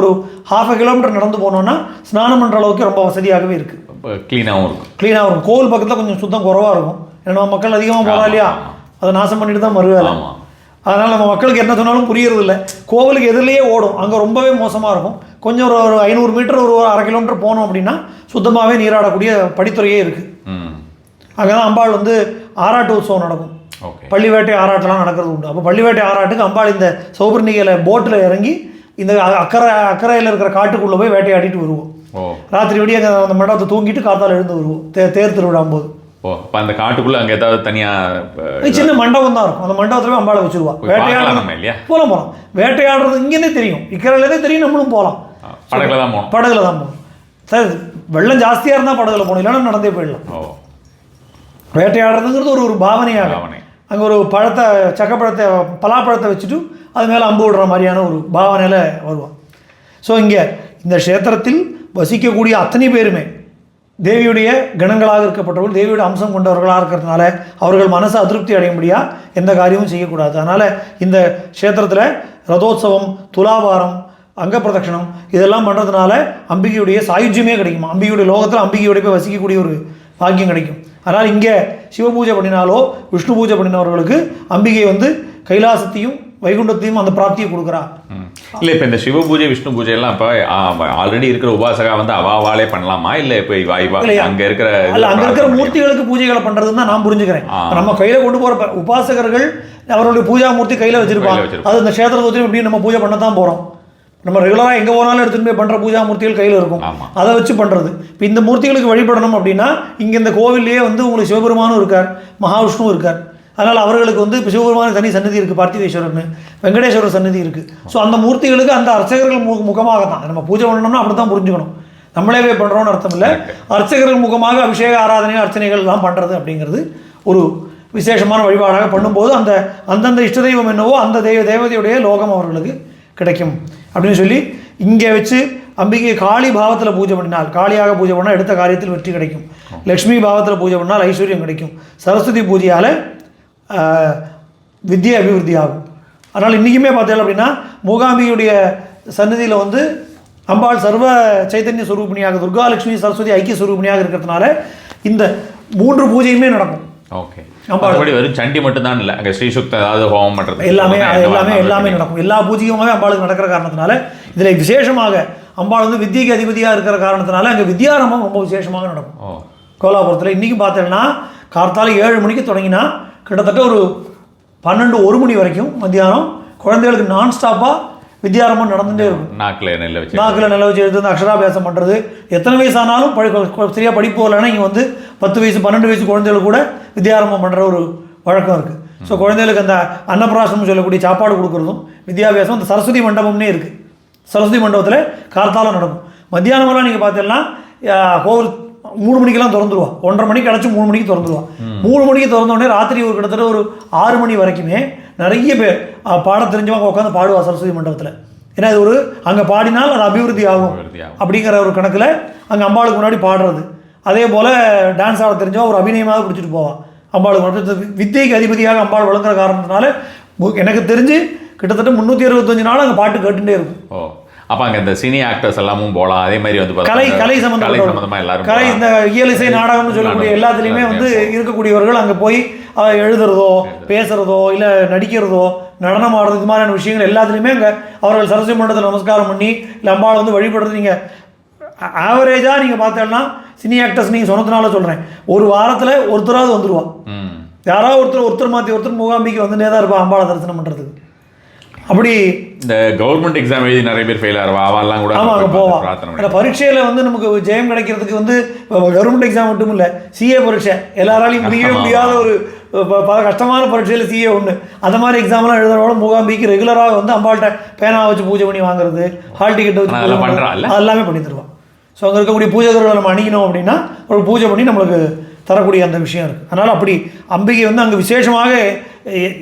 1/2 கிலோமீட்டர் நடந்து போனோம்னா ஸ்நானம் பண்ணுற அளவுக்கு ரொம்ப வசதியாகவே இருக்குது. க்ளீனாகவும் இருக்கும். கோவில் பக்கத்தில் கொஞ்சம் சுத்தம் குறவாக இருக்கும். ஏன்னா மக்கள் அதிகமாக போகலாம் இல்லையா, அதை நாசம் பண்ணிட்டு தான் மறுவேலை. அதனால் நம்ம மக்களுக்கு என்ன சொன்னாலும் புரியறது இல்லை. கோவிலுக்கு எதிரிலேயே ஓடும், அங்கே ரொம்பவே மோசமாக இருக்கும். கொஞ்சம் ஒரு 500 மீட்டர், ஒரு 1/2 கிலோமீட்டர் போனோம் அப்படின்னா சுத்தமாகவே நீராடக்கூடிய படித்துறையே இருக்குது. அங்கே தான் அம்பாள் வந்து ஆராட்டு உற்சவம் நடக்கும். பள்ளி வேட்டை ஆராட்டெல்லாம் நடக்கிறது உண்டு. அப்போ பள்ளி வேட்டை ஆராட்டுக்கு அம்பாள் இந்த சௌபர்ணிகையில் போட்டில் இறங்கி இந்த அக்கறையில் இருக்கிற காட்டுக்குள்ளே போய் வேட்டையாடிட்டு வருவோம். ராத்திரி விடிய அங்கே அந்த மண்டபத்தை தூங்கிட்டு காத்தால் எழுந்து வருவோம் தேர் திருவிழாம் போது. அப்போ அந்த காட்டுக்குள்ளே அங்கே ஏதாவது தனியாக சின்ன மண்டபம் தான் இருக்கும். அந்த மண்டபத்தில் போய் அம்பாளை வச்சுருவா. வேட்டையாடலாம் இல்லையா? போகலாம். வேட்டையாடுறது இங்கேருந்தே தெரியும், இக்கரையிலேருந்தே தெரியும். நம்மளும் போகலாம். படகுல தான் போகணும் சார். வெள்ளம் ஜாஸ்தியாக இருந்தால் படகுல போகணும், இல்லைன்னா நடந்தே போயிடலாம். வேட்டையாடுறதுங்கிறது ஒரு பாவனையாக. அங்கே ஒரு பழத்தை, சக்கப்பழத்தை, பலாப்பழத்தை வச்சுட்டு அது மேலே அம்பு விடுற மாதிரியான ஒரு பாவனையில் வருவான். ஸோ இங்கே இந்த க்ஷேத்திரத்தில் வசிக்கக்கூடிய அத்தனை பேருமே தேவியுடைய கணங்களாக இருக்கப்பட்டவர்கள், தேவியோட அம்சம் கொண்டவர்களாக இருக்கிறதுனால அவர்கள் மனசை அதிருப்தி அடையும்படியாக எந்த காரியமும் செய்யக்கூடாது. அதனால் இந்த க்ஷேத்திரத்தில் ரதோத்சவம், துலாபாரம், அங்க பிரதட்சணம் இதெல்லாம் பண்ணுறதுனால அம்பிகையுடைய சாயுஜ்யமே கிடைக்கும். அம்பிகையுடைய லோகத்தில் அம்பிகையோட போய் வசிக்கக்கூடிய ஒரு பாக்கியம் கிடைக்கும். அதனால் இங்கே சிவபூஜை பண்ணினாலோ விஷ்ணு பூஜை பண்ணினவர்களுக்கு அம்பிகை வந்து கைலாசத்தையும் வைகுண்டத்தையும் அந்த பிராப்தியை கொடுக்குறா. இல்லை இப்போ இந்த சிவ பூஜை விஷ்ணு பூஜை எல்லாம் இப்போ ஆல்ரெடி இருக்கிற உபாசகா வந்து அவாவாலே பண்ணலாமா? இல்லை இப்போ அங்கே இருக்கிற மூர்த்திகளுக்கு பூஜைகளை பண்ணுறதுன்னு தான் நான் புரிஞ்சுக்கிறேன். நம்ம கையில் கொண்டு போகிற உபாசகர்கள் அவர்களுடைய பூஜா மூர்த்தி கையில் வச்சிருப்பாங்க. அது இந்த க்ஷேத்திரத்தை எப்படி நம்ம பூஜை பண்ண தான் போகிறோம். நம்ம ரெகுலராக எங்கே போனாலும் எடுத்துகிட்டு போய் பண்ணுற பூஜா மூர்த்திகள் கையில் இருக்கும். அதை வச்சு பண்ணுறது. இப்போ இந்த மூர்த்திகளுக்கு வழிபடணும் அப்படின்னா இங்கே இந்த கோவில்லையே வந்து உங்களுக்கு சிவபெருமானும் இருக்கார், மகாவிஷ்ணுவும் இருக்கார். அதனால் அவர்களுக்கு வந்து இப்போ சிவபெருமான தனி சன்னதி இருக்குது, பார்த்திவேஸ்வரர்னு, வெங்கடேஸ்வரர் சன்னதி இருக்குது. ஸோ அந்த மூர்த்திகளுக்கு அந்த அர்ச்சகர்கள் முகமாக தான் நம்ம பூஜை பண்ணணும்னா அப்படி தான் புரிஞ்சுக்கணும். நம்மளே போய் பண்ணுறோன்னு அர்த்தம் இல்லை. அர்ச்சகர்கள் முகமாக அபிஷேக ஆராதனை அர்ச்சனைகள் எல்லாம் பண்ணுறது அப்படிங்கிறது ஒரு விசேஷமான வழிபாடாக பண்ணும்போது அந்த அந்தந்த இஷ்ட தெய்வம் என்னவோ அந்த தேவதையுடைய லோகம் அவர்களுக்கு கிடைக்கும் அப்படின்னு சொல்லி இங்கே வச்சு அம்பிகை காளி பாவத்தில் பூஜை பண்ணினால், காளியாக பூஜை பண்ணால் எடுத்த காரியத்தில் வெற்றி கிடைக்கும். லக்ஷ்மி பாவத்தில் பூஜை பண்ணால் ஐஸ்வர்யம் கிடைக்கும். சரஸ்வதி பூஜையால் வித்யை அபிவிருத்தி ஆகும். அதனால் இன்றைக்குமே பார்த்தீங்க அப்படின்னா மூகாம்பிகையுடைய சன்னதியில் வந்து அம்பாள் சர்வ சைத்தன்ய ஸ்வரூபிணியாக, துர்காலட்சுமி சரஸ்வதி ஐக்கிய ஸ்வரூபிணியாக இருக்கிறதுனால இந்த 3 பூஜையுமே நடக்கும். ஓகே. அம்பாள் வெறும் சண்டி மட்டும்தான் இல்லை, அங்கே ஸ்ரீசுக்த ஏதாவது ஹோமம் பண்ணுறது எல்லாமே நடக்கும். எல்லா பூஜையுமே அம்பாளுக்கு நடக்கிற காரணத்தினால இதில் விசேஷமாக அம்பாள் வந்து வித்தியைக்கு அதிபதியாக இருக்கிற காரணத்தினால அங்கே வித்யாரம்பம் ரொம்ப விசேஷமாக நடக்கும். கோலாபுரத்தில் இன்றைக்கி பார்த்தீங்கன்னா கார்த்தால 7 மணிக்கு தொடங்கினா கிட்டத்தட்ட ஒரு 12-1 மணி வரைக்கும் மத்தியானம் குழந்தைகளுக்கு நான் ஸ்டாப்பாக வித்யாரம்பம் நடந்துகிட்டே இருக்கும். நாக்கில் நெல்லை வச்சு எடுத்து அக்ஷராபியாசம் பண்ணுறது. எத்தனை வயசானாலும் சரியாக படிப்பு வரலைன்னா இங்கே வந்து 10 வயசு 12 வயசு குழந்தைகள் கூட வித்யாரம்பம் பண்ணுற ஒரு வழக்கம் இருக்குது. ஸோ குழந்தைகளுக்கு அந்த அன்னப்பிராசனம் சொல்லக்கூடிய சாப்பாடு கொடுக்குறதும் வித்யாபியாசம் அந்த சரஸ்வதி மண்டபம்னே இருக்குது. சரஸ்வதி மண்டபத்தில் கார்த்தாலம் நடக்கும். மத்தியானமெல்லாம் நீங்கள் பார்த்தீங்கன்னா கோவில் 3 மணிக்கெல்லாம் திறந்துருவா. 1:30 மணிக்கு கிடச்சி 3 மணிக்கு திறந்துருவா. 3 மணிக்கு திறந்தோடனே ராத்திரி ஒரு கிட்டத்தட்ட ஒரு 6 மணி வரைக்குமே நிறைய பேர் பாட தெரிஞ்சவங்க உட்காந்து பாடுவா சரஸ்வதி மண்டபத்தில். ஏன்னா இது ஒரு அங்கே பாடினால் அது அபிவிருத்தி ஆகும் அப்படிங்கிற ஒரு கணக்கில் அங்கே அம்பாளுக்கு முன்னாடி பாடுறது. அதே போல் டான்ஸ் ஆட தெரிஞ்சவா ஒரு அபிநயமாக பிடிச்சிட்டு போவான் அம்பாளுக்கு முன்னாடி. வித்தியைக்கு அதிபதியாக அம்பாள் வழங்குற காரணத்தினால எனக்கு தெரிஞ்சு கிட்டத்தட்ட 365 நாள் அங்கே பாட்டு கேட்டுகிட்டே இருக்கும். அப்போ அங்கே இந்த சினி ஆக்டர்ஸ் எல்லாமும் போகலாம். அதே மாதிரி வந்து கலை சம்பந்தமாக எல்லாரும் கலை இந்த இயல் இசை நாடகம்னு சொல்லக்கூடிய எல்லாத்துலேயுமே வந்து இருக்கக்கூடியவர்கள் அங்கே போய் எழுதுறதோ பேசுகிறதோ இல்லை நடிக்கிறதோ நடனம் ஆடுறது இது மாதிரியான விஷயங்கள் எல்லாத்துலேயுமே அங்கே அவர்கள் சரஸ்வதி மண்டலத்தில் நமஸ்காரம் பண்ணி இல்லை அம்பாள் வந்து வழிபடுறது. நீங்கள் ஆவரேஜாக நீங்கள் பார்த்தோன்னா சினி ஆக்டர்ஸ் நீங்கள் சொன்னதுனால சொல்கிறேன், ஒரு வாரத்தில் ஒருத்தராவது வந்துடுவான். யாராவது ஒருத்தர் மாற்றி ஒருத்தர் மூகாம்பிக்கு வந்துட்டே தான் இருப்பான் அம்பாளை தரிசனம் பண்ணுறதுக்கு. அப்படி இந்த கவர்மெண்ட் எக்ஸாம் எழுதி நிறைய பேர் ஃபெயில் ஆகிறவா அவெல்லாம் கூட ஆமாம் அங்கே போவான். அந்த பரீட்சையில் வந்து நமக்கு ஜெயம் கிடைக்கிறதுக்கு வந்து கவர்மெண்ட் எக்ஸாம் மட்டும் இல்லை, சிஏ பரீட்சை எல்லாராலையும் முடியவே முடியாத ஒரு பல கஷ்டமான பரீட்சையில் சிஏ ஒன்று. அந்த மாதிரி எக்ஸாம்லாம் எழுதுறவங்கள மூகாம்பிக்கு ரெகுலராக வந்து அம்பாள்கிட்ட பேனாவை வச்சு பூஜை பண்ணி வாங்குறது, ஹால் டிக்கெட்டை வச்சு எல்லாமே பண்ணி தருவான். ஸோ அங்கே இருக்கக்கூடிய பூஜைகளை நம்ம அணிக்கணும் அப்படின்னா ஒரு பூஜை பண்ணி நம்மளுக்கு தரக்கூடிய அந்த விஷயம் இருக்குது. அதனால் அப்படி அம்பிகை வந்து அங்கே விசேஷமாக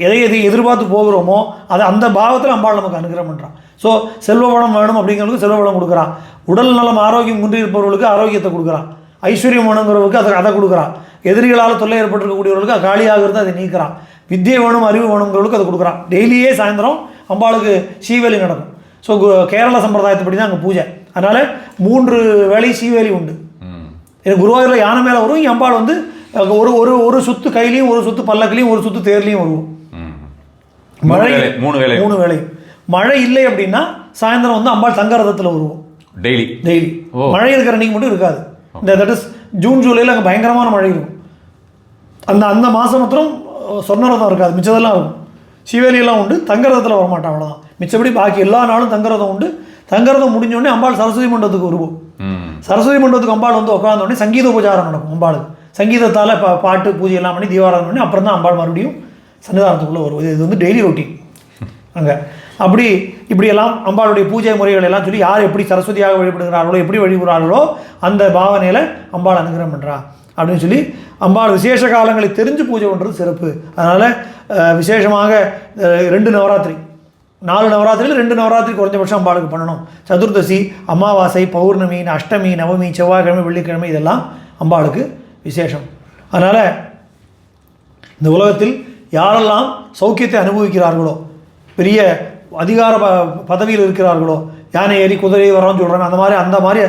எதை எதிர்பார்த்து போகிறோமோ அதை அந்த பாவத்தில் அம்பாள் நமக்கு அனுகிரகம் பண்ணுறான். ஸோ செல்வ வளம் வேணும் அப்படிங்கிறவங்களுக்கு செல்வ வளம் கொடுக்குறான். உடல் நலம் ஆரோக்கியம் குன்றி இருப்பவர்களுக்கு ஆரோக்கியத்தை கொடுக்குறான். ஐஸ்வர்யம் வேணுங்கிறவருக்கு அதை கொடுக்குறான். எதிரிகளால் தொல்லை ஏற்பட்டிருக்கக்கூடியவர்களுக்கு காலியாகிறது அதை நீக்கிறான். வித்தியை வேணும் அறிவு வேணுங்கிறவங்களுக்கு அதை கொடுக்குறான். டெய்லியே சாயந்தரம் அம்பாளுக்கு சீவேலி நடக்கும். ஸோ கேரள சம்பிரதாயத்தைப்படி தான் அங்கே பூஜை. அதனால் 3 வேளை சீவேலி உண்டு. குருவாயூரில் யானை மேலே வரும், இங்கே அம்பாள் வந்து ஒரு சுத்து கையிலையும் ஒரு சுத்து பல்லக்கிலையும் ஒரு சுத்து தேர்லையும் வருவோம். மழை 3 வேளை மழை இல்லை அப்படின்னா சாயந்தரம் வந்து அம்பாள் தங்க ரதத்தில் வருவோம். டெய்லி மழை இருக்கிற அன்றைக்கி மட்டும் இருக்காது. இந்த தட் இஸ் ஜூன் ஜூலையில் அங்கே பயங்கரமான மழை இருக்கும். அந்த மாதம் மாத்திரம் சொர்ண ரதம் இருக்காது, மிச்சதெல்லாம் இருக்கும். சிவேலியெல்லாம் உண்டு, தங்க ரதத்தில் வரமாட்டான். அவ்வளோதான். மிச்சபடி பாக்கி எல்லா நாளும் தங்குறதும் உண்டு. தங்குறதும் முடிஞ்சோடனே அம்பாள் சரஸ்வதி மண்டபத்துக்கு வருவோம். சரஸ்வதி மண்டபத்துக்கு அம்பாள் வந்து உட்காந்தோடனே சங்கீத உபச்சாரம் நடக்கும். அம்பாளுக்கு சங்கீதத்தால் பாட்டு பூஜை எல்லாம் பண்ணி தீபாராதனை பண்ணி அப்புறம் தான் அம்பாள் மறுபடியும் சன்னிதானத்துக்குள்ளே வருவது. இது வந்து டெய்லி ரொட்டீன் அங்கே. அப்படி இப்படியெல்லாம் அம்பாளுடைய பூஜை முறைகள் எல்லாம் சொல்லி யார் எப்படி சரஸ்வதியாக வழிபடுகிறார்களோ, எப்படி வழிபடுறார்களோ அந்த பாவனையில் அம்பாள் அனுகிரகம் பண்ணுறா அப்படின்னு சொல்லி அம்பாள் விசேஷ காலங்களை தெரிஞ்சு பூஜை பண்ணுறது சிறப்பு. அதனால் விசேஷமாக 2 நவராத்திரி, 4 நவராத்திரியில் 2 நவராத்திரி குறைஞ்சபட்சம் அம்பாளுக்கு பண்ணணும். சதுர்தசி, அமாவாசை, பௌர்ணமி, அஷ்டமி, நவமி, செவ்வாய்க்கிழமை, வெள்ளிக்கிழமை இதெல்லாம் அம்பாளுக்கு விசேஷம். அதனால் இந்த உலகத்தில் யாரெல்லாம் சௌக்கியத்தை அனுபவிக்கிறார்களோ, பெரிய அதிகார பதவியில் இருக்கிறார்களோ, யானை ஏறி குதிரை வரோன்னு சொல்கிறாங்க, அந்த மாதிரி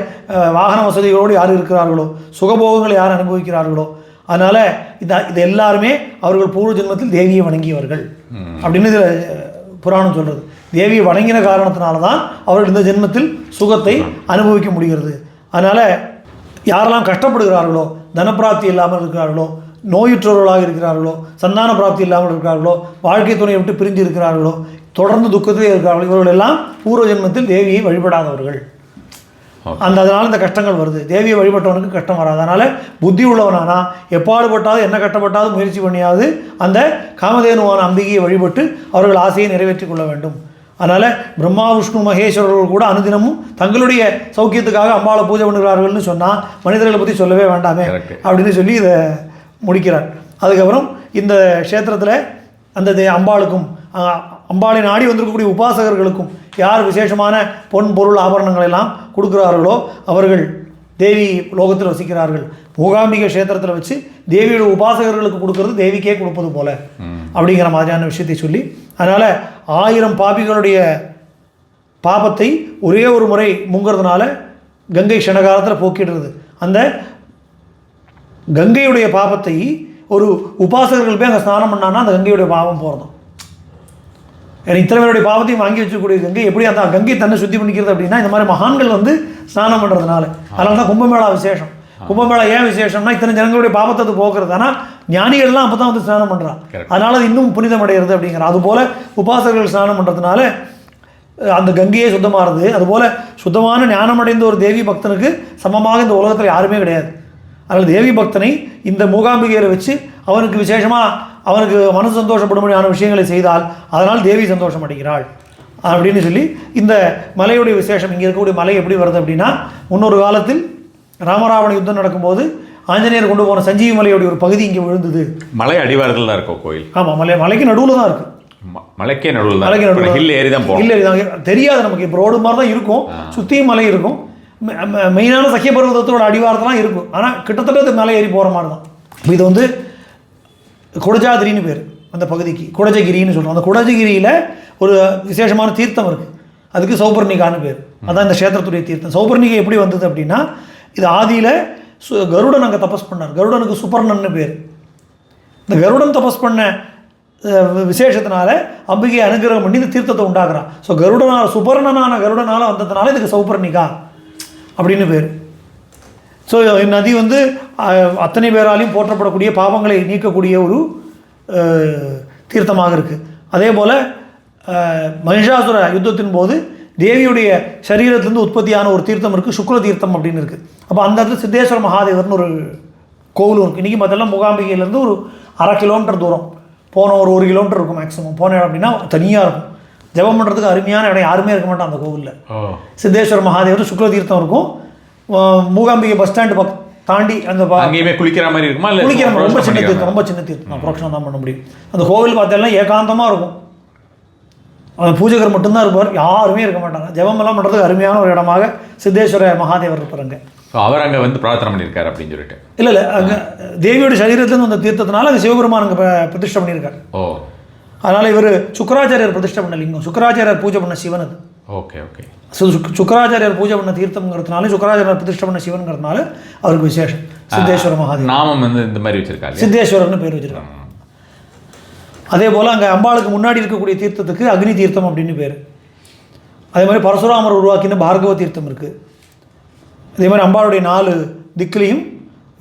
வாகன வசதிகளோடு யார் இருக்கிறார்களோ, சுகபோகங்களை யார் அனுபவிக்கிறார்களோ, அதனால் இது எல்லாருமே அவர்கள் பூர்வ ஜென்மத்தில் தேவியை வணங்கியவர்கள் அப்படின்னு புராணம் சொல்கிறது. தேவியை வணங்கின காரணத்தினால தான் அவர்கள் இந்த ஜென்மத்தில் சுகத்தை அனுபவிக்க முடிகிறது. அதனால் யாரெல்லாம் கஷ்டப்படுகிறார்களோ, தனப்பிராப்தி இல்லாமல் இருக்கிறார்களோ, நோயுற்றவர்களாக இருக்கிறார்களோ, சந்தான பிராப்தி இல்லாமல் இருக்கிறார்களோ, வாழ்க்கை துணையை விட்டு பிரிஞ்சு இருக்கிறார்களோ, தொடர்ந்து துக்கத்திலே இருக்கிறார்கள், இவர்கள் எல்லாம் பூர்வ ஜென்மத்தில் தேவியை வழிபடாதவர்கள். அதனால் இந்த கஷ்டங்கள் வருது. தேவியை வழிபட்டவனுக்கு கஷ்டம் வராது. அதனால் புத்தி உள்ளவனானா எப்பாடுபட்டாவது என்ன கஷ்டப்பட்டாவது முயற்சி பண்ணியாவது அந்த காமதேனுவான அம்பிகையை வழிபட்டு அவர்கள் ஆசையை நிறைவேற்றி கொள்ள வேண்டும். அதனால் பிரம்மா, விஷ்ணு, மகேஸ்வரர்கள் கூட அனுதினமும் தங்களுடைய சௌக்கியத்துக்காக அம்பாளை பூஜை பண்ணுகிறார்கள்னு சொன்னால் மனிதர்களை பற்றி சொல்லவே வேண்டாமே அப்படின்னு சொல்லி இதை முடிக்கிறார். அதுக்கப்புறம் இந்த க்ஷேத்திரத்தில் அந்த அம்பாளுக்கும் அம்பாளை நாடி வந்திருக்கக்கூடிய உபாசகர்களுக்கும் யார் விசேஷமான பொன் பொருள் ஆபரணங்கள் எல்லாம் கொடுக்குறார்களோ அவர்கள் தேவி லோகத்தில் வசிக்கிறார்கள். மூகாம்பிகை க்ஷேத்திரத்தில் வச்சு தேவியோட உபாசகர்களுக்கு கொடுக்கறது தேவிக்கே கொடுப்பது போல அப்படிங்கிற மாதிரியான விஷயத்தை சொல்லி, அதனால் 1000 பாபிகளுடைய பாபத்தை ஒரே ஒரு முறை முங்கிறதுனால கங்கை க்ஷணகாலத்தில் போக்கிடுறது. அந்த கங்கையுடைய பாபத்தை ஒரு உபாசகர்கள் போய் அங்கே ஸ்நானம் பண்ணான்னா அந்த கங்கையுடைய பாவம் போகிறதும். ஏன்னா இத்தனை பேருடைய பாவத்தையும் வாங்கி வச்சுக்கூடிய கங்கை எப்படி அந்த கங்கை தன்னை சுத்தி பண்ணிக்கிறது அப்படின்னா இந்த மாதிரி மகான்கள் வந்து ஸ்நானம் பண்ணுறதுனால. அதனால தான் கும்பமேளா விசேஷம். கும்பமேளா ஏன் விசேஷம்னா இத்தனை ஜனங்களுடைய பாவத்தை அது போக்குறது. ஆனால் ஞானிகள்லாம் அப்போ தான் வந்து ஸ்நானம் பண்ணுறான், அதனால அது இன்னும் புனிதம் அடைகிறது அப்படிங்கிற. அதுபோல் உபாசகர்கள் ஸ்நானம் பண்ணுறதுனால அந்த கங்கையே சுத்தமாகிறது. அதுபோல் சுத்தமான ஞானம் அடைந்த ஒரு தேவி பக்தனுக்கு சமமாக இந்த உலகத்தில் யாருமே கிடையாது. அதனால் தேவி பக்தனை இந்த மூகாம்பிகையில் வச்சு அவனுக்கு விசேஷமாக அவனுக்கு மனசு சந்தோஷப்படும்படியான விஷயங்களை செய்தால் அதனால் தேவி சந்தோஷம் அடைகிறாள் அப்படின்னு சொல்லி இந்த மலையுடைய விசேஷம். இங்கே இருக்கக்கூடிய மலை எப்படி வருது அப்படின்னா, முன்னொரு காலத்தில் ராமராவண யுத்தம் நடக்கும்போது ஆஞ்சநேயர் கொண்டு போன சஞ்சீவி மலையுடைய ஒரு பகுதி இங்கே விழுந்தது. மலை அடிவாரத்தில் தான் இருக்கும் கோயில். ஆமாம், மலைக்கு நடுவில் தான் இருக்குது. மலைக்கே நடுவில் தான், மலைக்கு நடுவில் ஹில் ஏறி தான் போகும். ஹில் ஏறி தான் தெரியாது நமக்கு. இப்போ ரோடு மாதிரி தான் இருக்கும், சுற்றியும் மலை இருக்கும். மெயினான சக்கிய பர்வதத்தோட அடிவாரத்தெல்லாம் இருக்கும். ஆனால் கிட்டத்தட்ட அது மலை ஏறி போகிற மாதிரி தான். இது வந்து குடஜாதிரின்னு பேர் அந்த பகுதிக்கு, குடஜகிரின்னு சொல்கிறோம். அந்த குடஜகிரியில் ஒரு விசேஷமான தீர்த்தம் இருக்குது, அதுக்கு சௌபர்ணிகான்னு பேர். அதான் இந்த க்ஷேத்திரத்துடைய தீர்த்தம். சௌபர்ணிகை எப்படி வந்தது அப்படின்னா, இது ஆதியில் கருடன் அங்கே தபஸ் பண்ணார். கருடனுக்கு சுப்பர்ணன்னு பேர். இந்த கருடன் தபஸ் பண்ண விசேஷத்தினால அம்பிகை அனுகிரகம் பண்ணி இந்த தீர்த்தத்தை உண்டாக்குறான். ஸோ கருடனால் சுபர்ணனான கருடனால் வந்ததுனால இதுக்கு சௌபர்ணிகா அப்படின்னு பேர். ஸோ நதி வந்து அத்தனை பேராலையும் போற்றப்படக்கூடிய பாவங்களை நீக்கக்கூடிய ஒரு தீர்த்தமாக இருக்குது. அதே போல் மகிஷாசுர யுத்தத்தின் போது தேவியுடைய சரீரத்திலேருந்து உற்பத்தியான ஒரு தீர்த்தம் இருக்குது, சுக்ல தீர்த்தம் அப்படின்னு இருக்குது. அப்போ அந்த இடத்துல சித்தேஸ்வர மகாதேவர்னு ஒரு கோவிலும் இருக்குது. இன்றைக்கி மற்றெல்லாம் மூகாம்பிகையிலேருந்து ஒரு 1/2 கிலோமீட்டர் தூரம் போனோம், ஒரு 1 கிலோமீட்டர் இருக்கும் மேக்ஸிமம். போனேன் அப்படின்னா தனியாக இருக்கும், ஜெபம் பண்ணுறதுக்கு அருமையான இடம், யாருமே இருக்க மாட்டான் அந்த கோவிலில். சித்தேஸ்வர மகாதேவர் சுக்ல தீர்த்தம் இருக்கும். மூகாம்பிகை பஸ் ஸ்டாண்டு தாண்டி அந்த அங்கேயுமே குளிக்கிற மாதிரி இருக்குமா? இல்லை குளிக்கிற மாதிரி ரொம்ப சின்ன தீர்த்தம், ரொம்ப சின்ன தீர்த்தம் தான், புரோக்ஷனம் தான் பண்ண முடியும். அந்த கோவில் பார்த்தா ஏகாந்தமாக இருக்கும், அந்த பூஜகர் மட்டும்தான் இருப்பார், யாருமே இருக்க மாட்டாங்க. ஜெபமெல்லாம் பண்ணுறதுக்கு அருமையான ஒரு இடமாக சித்தேஸ்வர மகாதேவர் இருப்பாருங்க. அவர் அங்கே வந்து பிரார்த்தனை பண்ணியிருக்காரு அப்படின்னு சொல்லிட்டு. இல்லை அங்கே தேவியோட சரீரத்துலேருந்து அந்த தீர்த்தத்தினால அங்கே சிவபெருமான் அங்கே பிரதிஷ்டை பண்ணியிருக்காரு. அதனால் இவர் சுக்கராச்சாரியர் பிரதிஷ்டை பண்ண லிங்கம், சுக்கராச்சாரியர் பூஜை பண்ண சிவன் அது. ஓகே. சுக்கராச்சாரியர் பூஜை பண்ண தீர்த்தம்ங்கிறதுனால, சுக்கராச்சாரியர் பிரதிஷ்டை பண்ண சிவன்கிறதுனால அவருக்கு விசேஷம். சித்தேஸ்வர மகாதேவ் நாமம் வந்து இந்த மாதிரி வச்சிருக்காங்க, சித்தேஸ்வரர்னு பேர் வச்சிருக்காங்க. அதே போல் அங்கே அம்பாளுக்கு முன்னாடி இருக்கக்கூடிய தீர்த்தத்துக்கு அக்னி தீர்த்தம் அப்படின்னு பேர். அதே மாதிரி பரசுராமர் உருவாக்கின பார்கவ தீர்த்தம் இருக்குது. அதே மாதிரி அம்பாளுடைய 4 திக்கிலையும்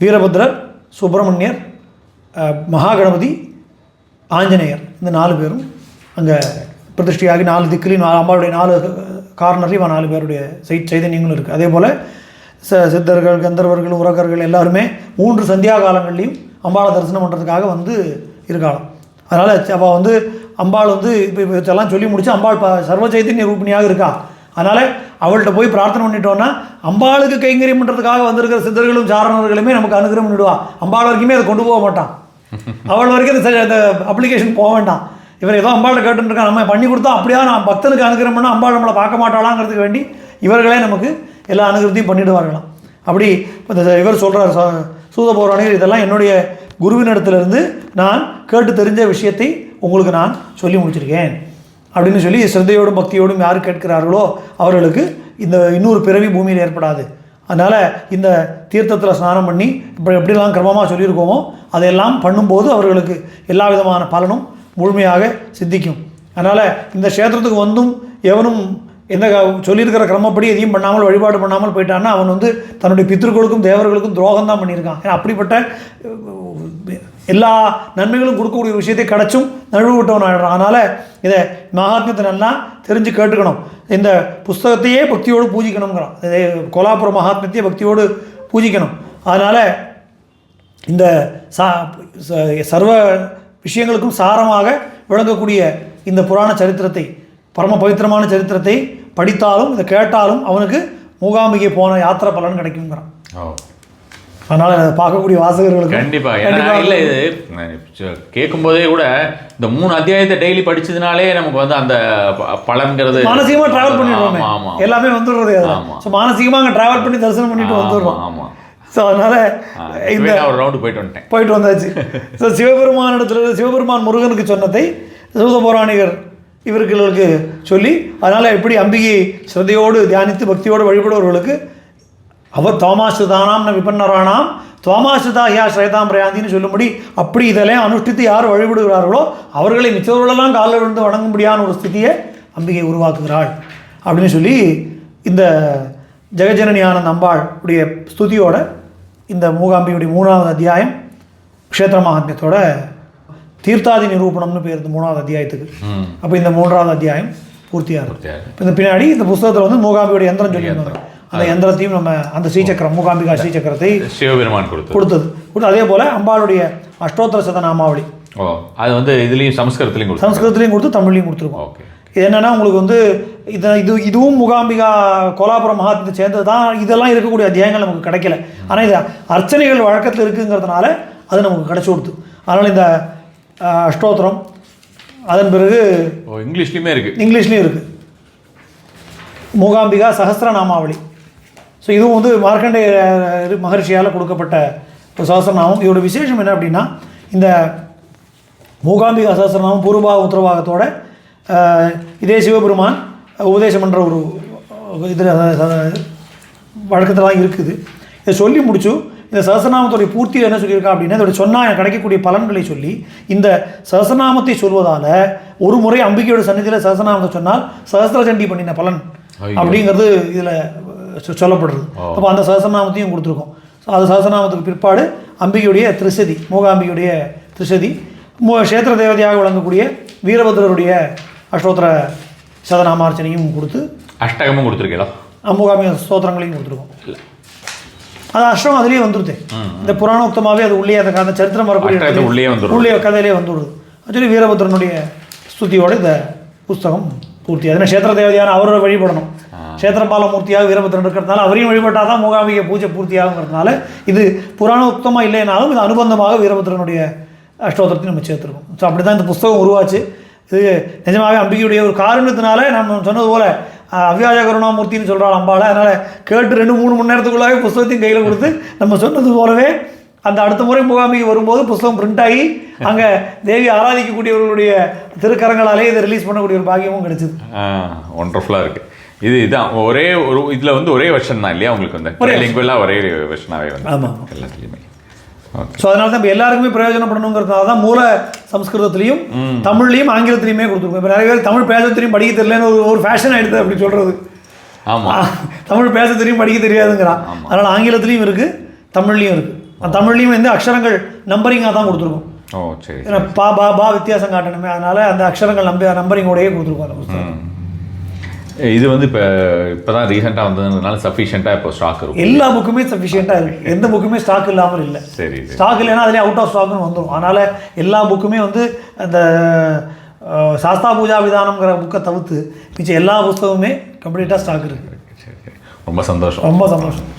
வீரபத்ரர், சுப்பிரமணியர், மகாகணபதி, ஆஞ்சநேயர், இந்த 4 பேரும் அங்கே பிரதிஷ்டையாகி 4 திக்கிலையும் அம்பாளுடைய 4 கார்னர்லையும் 4 பேருடைய சைதன்யங்களும் இருக்குது. அதே போல் சித்தர்கள், கந்தர்வர்கள், உரகர்கள் எல்லாருமே 3 சந்தியா காலங்கள்லையும் அம்பாளை தரிசனம் பண்ணுறதுக்காக வந்து இருக்காளாம். அதனால் அவள் வந்து அம்பாள் வந்து இப்போ இதெல்லாம் சொல்லி முடிச்சு அம்பாள் சர்வ சைதன்ய ரூபிணியாக இருக்கா. அதனால் அவள்கிட்ட போய் பிரார்த்தனை பண்ணிட்டோன்னா அம்பாளுக்கு கைங்கரியம் பண்ணுறதுக்காக வந்திருக்கிற சித்தர்களும் சாரணர்களுமே நமக்கு அனுகிரகம் பண்ணிடுவா. அம்பாள் வரைக்குமே அதை கொண்டு போக மாட்டான். அவள் வரைக்கும் அந்த அப்ளிகேஷன் போக வேண்டாம். இவர் ஏதோ அம்பாள்கிட்ட கேட்டுருக்கா, நம்ம பண்ணி கொடுத்தா அப்படியா நான் பக்தனுக்கு அனுகிரகம் பண்ணால் அம்பாள் நம்மளை பார்க்க மாட்டாளாங்கிறதுக்கு வேண்டி இவர்களே நமக்கு எல்லா அனுகிரகத்தையும் பண்ணிவிடுவார்களாம். அப்படி இவர் சொல்கிறார் சூத பௌராணிகர், இதெல்லாம் என்னுடைய குருவினிடத்திலிருந்து நான் கேட்டு தெரிஞ்ச விஷயத்தை உங்களுக்கு நான் சொல்லி முடிச்சிருக்கேன் அப்படின்னு சொல்லி சிரத்தையோடும் பக்தியோடும் யார் கேட்கிறார்களோ அவர்களுக்கு இந்த இன்னொரு பிறவி பூமியில் ஏற்படாது. அதனால் இந்த தீர்த்தத்தில் ஸ்நானம் பண்ணி இப்போ எப்படிலாம் கிரமமாக சொல்லியிருக்கோமோ அதையெல்லாம் பண்ணும்போது அவர்களுக்கு எல்லா விதமான பலனும் முழுமையாக சித்திக்கும். அதனால் இந்த க்ஷேத்திரத்துக்கு வந்தும் எவனும் எந்த சொல்லியிருக்கிற கிரமப்படி எதையும் பண்ணாமல் வழிபாடு பண்ணாமல் போயிட்டான்னா அவன் வந்து தன்னுடைய பித்ருக்களுக்கும் தேவர்களுக்கும் துரோகம் தான் பண்ணியிருக்கான். ஏன்னா அப்படிப்பட்ட எல்லா நன்மைகளும் கொடுக்கக்கூடிய விஷயத்தை கிடச்சும் நழுவு விட்டவன் ஆகிடுறான். அதனால் இதை மகாத்மியத்தை நல்லா தெரிஞ்சு கேட்டுக்கணும். இந்த புஸ்தகத்தையே பக்தியோடு பூஜிக்கணுங்கிறான். இதே கோலாபுர மகாத்மியத்தையே பக்தியோடு பூஜிக்கணும். அதனால் இந்த சர்வ விஷயங்களுக்கும் சாரமாக விளங்கக்கூடிய இந்த புராண சரித்திரத்தை, பரம பவித்திரமான சரித்திரத்தை படித்தாலும் இதை கேட்டாலும் அவனுக்கு மூகாம்பிகை போன யாத்திரை பலன் கிடைக்குங்கிறான். அதனால் பார்க்கக்கூடிய வாசகர்களுக்கு கண்டிப்பாக இல்லை, இது கேட்கும்போதே கூட இந்த 3 அத்தியாயத்தை டெய்லி படிச்சதுனாலே நமக்கு வந்து அந்த பலன்கிறது மானசீகமாக ட்ராவல் பண்ணிடுவோம். ஆமாம், எல்லாமே வந்துடுறது. ஸோ மானசீகமாக அங்கே ட்ராவல் பண்ணி தரிசனம் பண்ணிட்டு வந்துடுறோம். ஆமாம். ஸோ அதனால் இந்த ஒரு ரவுண்டு போயிட்டு வந்தாச்சு. ஸோ சிவபெருமான் முருகனுக்கு சொன்னதை சூத பௌராணிகர் இவர்களுக்கு சொல்லி, அதனால் எப்படி அம்பிகை ஸ்ரத்தையோடு தியானித்து பக்தியோடு வழிபடுவர்களுக்கு அவர் தோமாஸ்ருதானாம் ந விபன்னரானாம் தோமாஸ்ருதாஹியா ஸ்ரேதாம் பிரயாந்தின்னு சொல்லும்படி அப்படி இதெல்லாம் அனுஷ்டித்து யார் வழிபடுகிறார்களோ அவர்களை மிச்சவர்களெல்லாம் காலில் விழுந்து வணங்கும்படியான ஒரு ஸ்திதியை அம்பிகை உருவாக்குகிறாள் அப்படின்னு சொல்லி இந்த ஜெகஜனனி ஆனந்த அம்பாள் உடைய ஸ்துதியோட இந்த மூகாம்பியுடைய 3வது அத்தியாயம் க்ஷேத்திர மகாத்மியத்தோட தீர்த்தாதி நிரூபணம்னு பேர் இந்த 3வது அத்தியாயத்துக்கு. அப்போ இந்த 3வது அத்தியாயம் பூர்த்தியாக இருக்கும். இப்போ இந்த பின்னாடி இந்த புஸ்தகத்தில் வந்து மூகாம்பியோட யந்திரம் சொல்லியிருந்தாங்க. அந்த யந்திரத்தையும் நம்ம அந்த ஸ்ரீசக்கரம் மூகாம்பிகா ஸ்ரீசக்கரத்தை சிவபெருமான் கொடுத்தது. அதே போல் அம்பாளுடைய அஷ்டோத்திர சதநாமாவளி அது வந்து இதுலேயும் சமஸ்கிருதத்துலேயும் கொடுத்து தமிழ்லையும் கொடுத்துருக்கோம். இது என்னென்னா உங்களுக்கு வந்து இதுவும் மூகாம்பிகா கோலாபுர மகாத்மியத்தை சேர்ந்தது தான். இதெல்லாம் இருக்கக்கூடிய அத்தியாயங்கள் நமக்கு கிடைக்கல. ஆனால் இது அர்ச்சனைகள் வழக்கத்தில் இருக்குங்கிறதுனால அது நமக்கு கிடைச்சி கொடுத்து. அதனால் இந்த அஷ்டோத்திரம் அதன் பிறகு இங்கிலீஷ்லேயும் இருக்குது மூகாம்பிகா சஹஸ்ரநாமாவளி. ஸோ இதுவும் வந்து மார்க்கண்டேய மகர்ஷியால் கொடுக்கப்பட்ட ஒரு சஹஸ்ரநாமம். இதோட விசேஷம் என்ன அப்படின்னா, இந்த மூகாம்பிகா சஹஸ்ரநாமம் பூர்வபாக உத்தரவாகத்தோட இதே சிவபெருமான் உபதேசம் பண்ணுற ஒரு இதில் வழக்கத்தில் இருக்குது. இதை சொல்லி முடிச்சு இந்த சஹஸ்ரநாமத்துடைய பூர்த்தியில் என்ன சொல்லியிருக்கா அப்படின்னா, இதோட சொன்னால் கிடைக்கக்கூடிய பலன்களை சொல்லி இந்த சஹஸ்ரநாமத்தை சொல்வதால் ஒரு முறை அம்பிகையோட சன்னிதியில் சஹஸ்ரநாமத்தை சொன்னால் சஹஸ்ரசண்டி பண்ணின பலன் அப்படிங்கிறது இதில் சொல்லப்படுறது. அப்போ அந்த சஹஸ்ரநாமத்தையும் கொடுத்துருக்கோம். அது சஹஸ்ரநாமத்துக்கு பிற்பாடு அம்பிகையுடைய திரிசதி, மூகாம்பிகையுடைய திரிசதி, க்ஷேத்திர தேவதையாக விளங்கக்கூடிய வீரபத்ரருடைய அஷ்டோத்திர சதநாமார்ச்சனையும் கொடுத்து அஷ்டகமும் கொடுத்துருக்கீங்களா? மூகாம்பிகை ஸ்தோத்திரங்களையும் கொடுத்துருக்கோம். அது அஷ்டம் அதுலேயே வந்துடுது. இந்த புராணோக்தமாகவே அது உள்ளே அந்த சரித்திரம் வரக்கூடிய உள்ளே கதையிலே வந்துடுது. ஆக்சுவலி வீரபத்ரனுடைய ஸ்துதியோடு இந்த புஸ்தகம் பூர்த்தி. அதனால் க்ஷேத்திர தேவதையான அவரை வழிபடணும். க்ஷேத்திரபால மூர்த்தியாக வீரபத்ரன் இருக்கிறதுனால அவரையும் வழிபட்டால் தான் மூகாம்பிகை பூஜை பூர்த்தியாகுங்கிறதுனால இது புராணோக்தமாக இல்லைனாலும் இது அனுபந்தமாக வீரபத்ரனுடைய அஷ்டோத்திரத்தையும் நம்ம சேர்த்துருக்கோம். ஸோ அப்படி தான் இந்த புஸ்தகம் உருவாச்சு. இது நிஜமாகவே அம்பிகையுடைய ஒரு காரணத்தினால நம்ம சொன்னது போல் அவ்வியாஜ கருணாமூர்த்தின்னு சொல்கிறாள் அம்பாளை. அதனால் கேட்டு 2-3 மணி நேரத்துக்குள்ளாகவே புஸ்தகத்தையும் கையில் கொடுத்து நம்ம சொன்னது போலவே அந்த அடுத்த முறை மூகாம்பிகை வரும்போது புஸ்தகம் பிரிண்ட் ஆகி அங்கே தேவி ஆராதிக்கக்கூடியவர்களுடைய திருக்கரங்களாலே இதை ரிலீஸ் பண்ணக்கூடிய ஒரு பாக்கியமும் கிடைச்சிது. ஒண்டர்ஃபுல்லாக இருக்குது. இதுதான் ஒரே ஒரு இதில் வந்து ஒரே வெர்ஷன் தான் இல்லையா உங்களுக்கு? வந்து ஒரே வெர்ஷனாகவே வந்து ஆமாம் எல்லாத்துலேயுமே. ஸோ அதனால தான் இப்போ எல்லாருக்குமே பிரயோஜனப்படணுங்கிறதுனால தான் மூல சம்ஸ்கிருதத்துலேயும் தமிழ்லையும் ஆங்கிலத்துலையுமே கொடுத்துருக்கோம். இப்போ நிறைய பேர் தமிழ் பேச தெரியும் படிக்க தெரியலன்னு ஒரு ஃபேஷன் ஆகிடுது அப்படி சொல்கிறது. ஆமாம், தமிழ் பேச தெரியும் படிக்க தெரியாதுங்கிறான். அதனால் ஆங்கிலத்துலேயும் இருக்குது தமிழ்லையும் இருக்குது. தமிழ்லையும் வந்து அக்ஷரங்கள் நம்பரிங்காக தான் கொடுத்துருக்கோம். ஓ சரி. ஏன்னா பா பா பா வித்தியாசம் காட்டணுமே, அதனால் அந்த அக்ஷரங்கள் நம்பரிங்கோடையே கொடுத்துருக்கோம் அந்த புத்தகம். இது வந்து இப்போ தான் ரீசெண்டாக வந்ததுனால சஃபிஷியண்ட்டாக இப்போ ஸ்டாக் இருக்கும். எல்லா புக்குமே சஃபிஷியண்ட்டாக இருக்குது, எந்த புக்குமே ஸ்டாக் இல்லாமல் இல்லை. சரி. ஸ்டாக் இல்லைன்னா அதிலே அவுட் ஆஃப் ஸ்டாக்னு வந்துடும். அதனால் எல்லா புக்குமே வந்து அந்த சாஸ்தா பூஜா விதானம்ங்கிற புக்கை தவிர்த்து மிச்சம் எல்லா புத்தகமுமே கம்ப்ளீட்டாக ஸ்டாக் இருக்குது. ரொம்ப சந்தோஷம். ரொம்ப சந்தோஷம்.